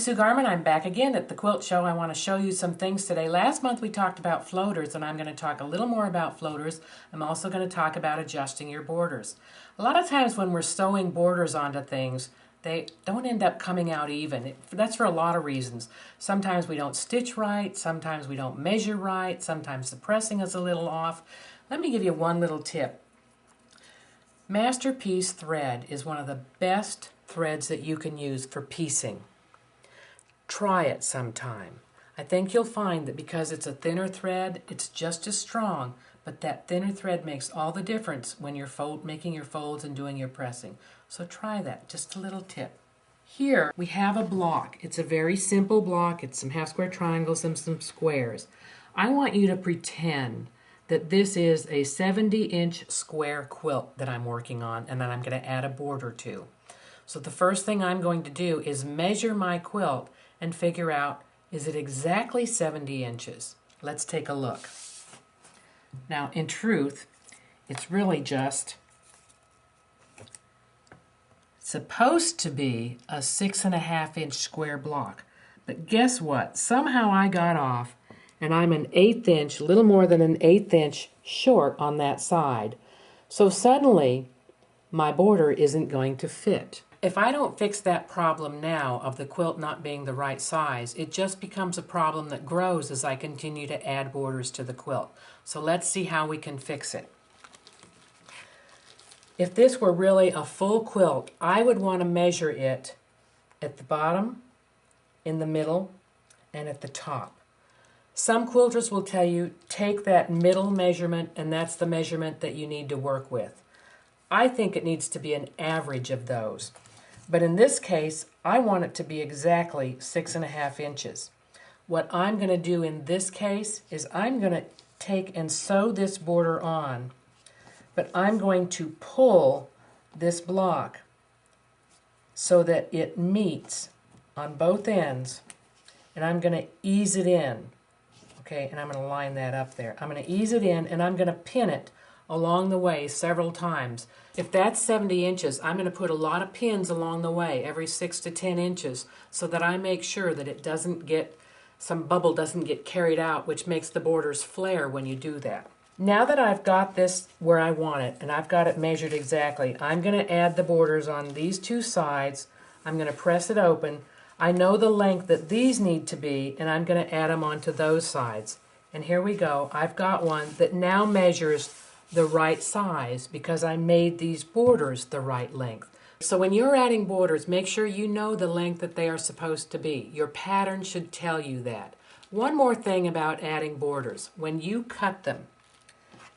Sue Garman. I'm back again at the Quilt Show. I want to show you some things today. Last month we talked about floaters, and I'm going to talk a little more about floaters. I'm also going to talk about adjusting your borders. A lot of times when we're sewing borders onto things, they don't end up coming out even. That's for a lot of reasons. Sometimes we don't stitch right, sometimes we don't measure right, sometimes the pressing is a little off. Let me give you one little tip. Masterpiece thread is one of the best threads that you can use for piecing. Try it sometime. I think you'll find that because it's a thinner thread, it's just as strong, but that thinner thread makes all the difference when you're making your folds and doing your pressing. So try that, just a little tip. Here we have a block. It's a very simple block. It's some half square triangles and some squares. I want you to pretend that this is a 70-inch square quilt that I'm working on and that I'm going to add a border to. So the first thing I'm going to do is measure my quilt and figure out, is it exactly 70 inches? Let's take a look. Now, in truth, it's really just supposed to be a 6.5-inch square block. But guess what? Somehow I got off, and I'm an 1/8 inch, a little more than an 1/8 inch short on that side. So suddenly, my border isn't going to fit. If I don't fix that problem now of the quilt not being the right size, it just becomes a problem that grows as I continue to add borders to the quilt. So let's see how we can fix it. If this were really a full quilt, I would want to measure it at the bottom, in the middle, and at the top. Some quilters will tell you, take that middle measurement, and that's the measurement that you need to work with. I think it needs to be an average of those. But in this case, I want it to be exactly 6.5 inches. What I'm going to do in this case is I'm going to take and sew this border on, but I'm going to pull this block so that it meets on both ends, and I'm going to ease it in. Okay, and I'm going to line that up there. I'm going to ease it in, and I'm going to pin it along the way several times. If that's 70 inches, I'm going to put a lot of pins along the way, every 6 to 10 inches, so that I make sure that it doesn't get, some bubble doesn't get carried out, which makes the borders flare when you do that. Now that I've got this where I want it, and I've got it measured exactly, I'm going to add the borders on these two sides. I'm going to press it open. I know the length that these need to be, and I'm going to add them onto those sides. And here we go. I've got one that now measures the right size because I made these borders the right length. So when you're adding borders, make sure you know the length that they are supposed to be. Your pattern should tell you that. One more thing about adding borders. When you cut them,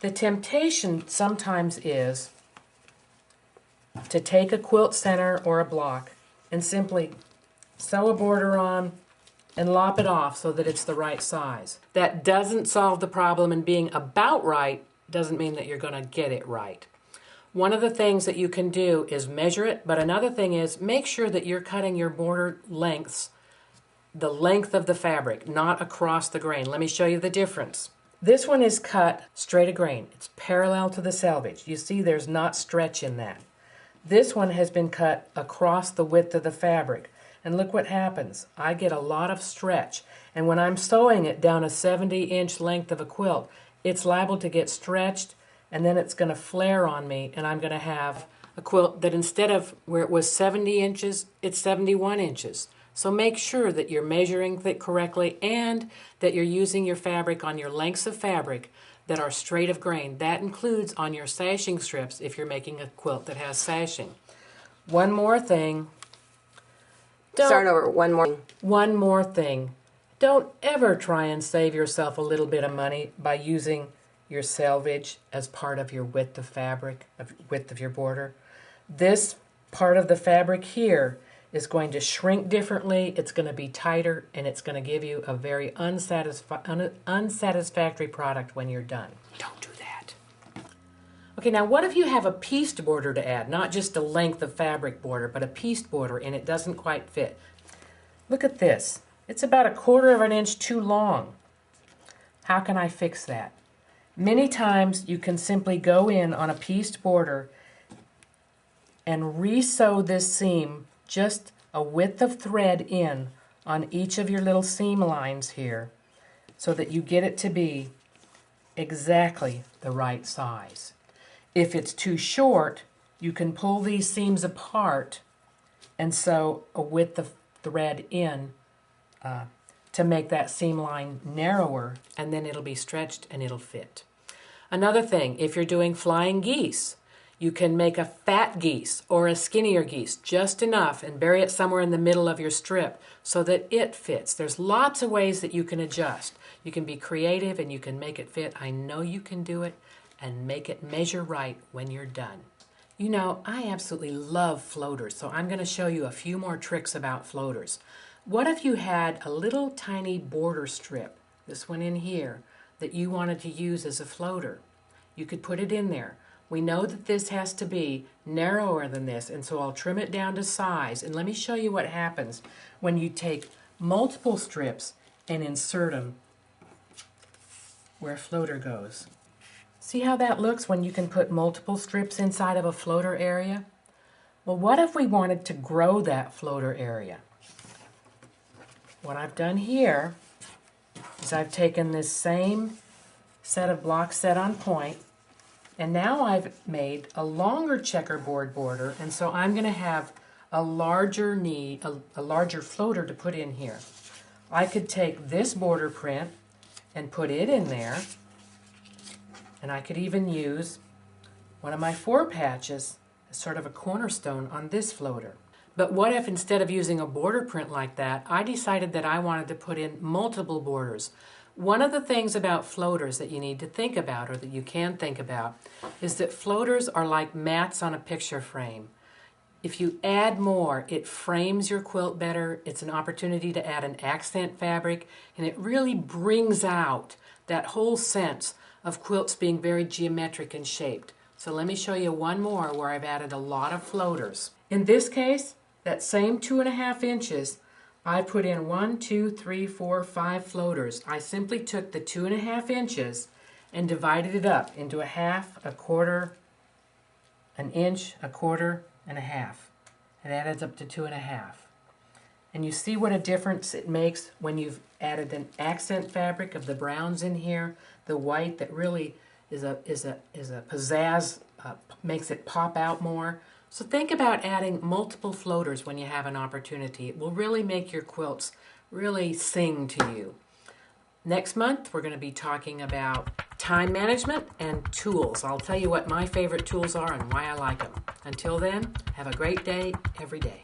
the temptation sometimes is to take a quilt center or a block and simply sew a border on and lop it off so that it's the right size. That doesn't solve the problem, and being about right doesn't mean that you're going to get it right. One of the things that you can do is measure it, but another thing is make sure that you're cutting your border lengths the length of the fabric, not across the grain. Let me show you the difference. This one is cut straight of grain. It's parallel to the selvage. You see there's not stretch in that. This one has been cut across the width of the fabric. And look what happens. I get a lot of stretch. And when I'm sewing it down a 70-inch length of a quilt, it's liable to get stretched, and then it's going to flare on me, and I'm going to have a quilt that instead of where it was 70 inches, it's 71 inches. So make sure that you're measuring it correctly and that you're using your fabric on your lengths of fabric that are straight of grain. That includes on your sashing strips if you're making a quilt that has sashing. One more thing. Start over. One more thing. Don't ever try and save yourself a little bit of money by using your selvage as part of your width of fabric, width of your border. This part of the fabric here is going to shrink differently, it's going to be tighter, and it's going to give you a very unsatisfactory product when you're done. Don't do that. Okay, now what if you have a pieced border to add, not just a length of fabric border, but a pieced border, and it doesn't quite fit? Look at this. It's about 1/4 inch too long. How can I fix that? Many times you can simply go in on a pieced border and re-sew this seam just a width of thread in on each of your little seam lines here so that you get it to be exactly the right size. If it's too short, you can pull these seams apart and sew with the thread in to make that seam line narrower, and then it'll be stretched and it'll fit. Another thing, if you're doing flying geese, you can make a fat geese or a skinnier geese, just enough, and bury it somewhere in the middle of your strip so that it fits. There's lots of ways that you can adjust. You can be creative and you can make it fit. I know you can do it and make it measure right when you're done. You know, I absolutely love floaters, so I'm going to show you a few more tricks about floaters. What if you had a little tiny border strip, this one in here, that you wanted to use as a floater? You could put it in there. We know that this has to be narrower than this, and so I'll trim it down to size. And let me show you what happens when you take multiple strips and insert them where a floater goes. See how that looks when you can put multiple strips inside of a floater area? Well, what if we wanted to grow that floater area? What I've done here is I've taken this same set of blocks set on point, and now I've made a longer checkerboard border, and so I'm going to have a larger floater to put in here. I could take this border print and put it in there, and I could even use one of my 4 patches as sort of a cornerstone on this floater. But what if instead of using a border print like that, I decided that I wanted to put in multiple borders? One of the things about floaters that you need to think about, or that you can think about, is that floaters are like mats on a picture frame. If you add more, it frames your quilt better. It's an opportunity to add an accent fabric, and it really brings out that whole sense of quilts being very geometric and shaped. So let me show you one more where I've added a lot of floaters. In this case, that same 2.5 inches, I put in 1, 2, 3, 4, 5 floaters. I simply took the 2.5 inches and divided it up into a half, a quarter, an inch, a quarter, and a half. It adds up to 2.5. And you see what a difference it makes when you've added an accent fabric of the browns in here, the white that really is a pizzazz, makes it pop out more. So think about adding multiple floaters when you have an opportunity. It will really make your quilts really sing to you. Next month, we're going to be talking about time management and tools. I'll tell you what my favorite tools are and why I like them. Until then, have a great day every day.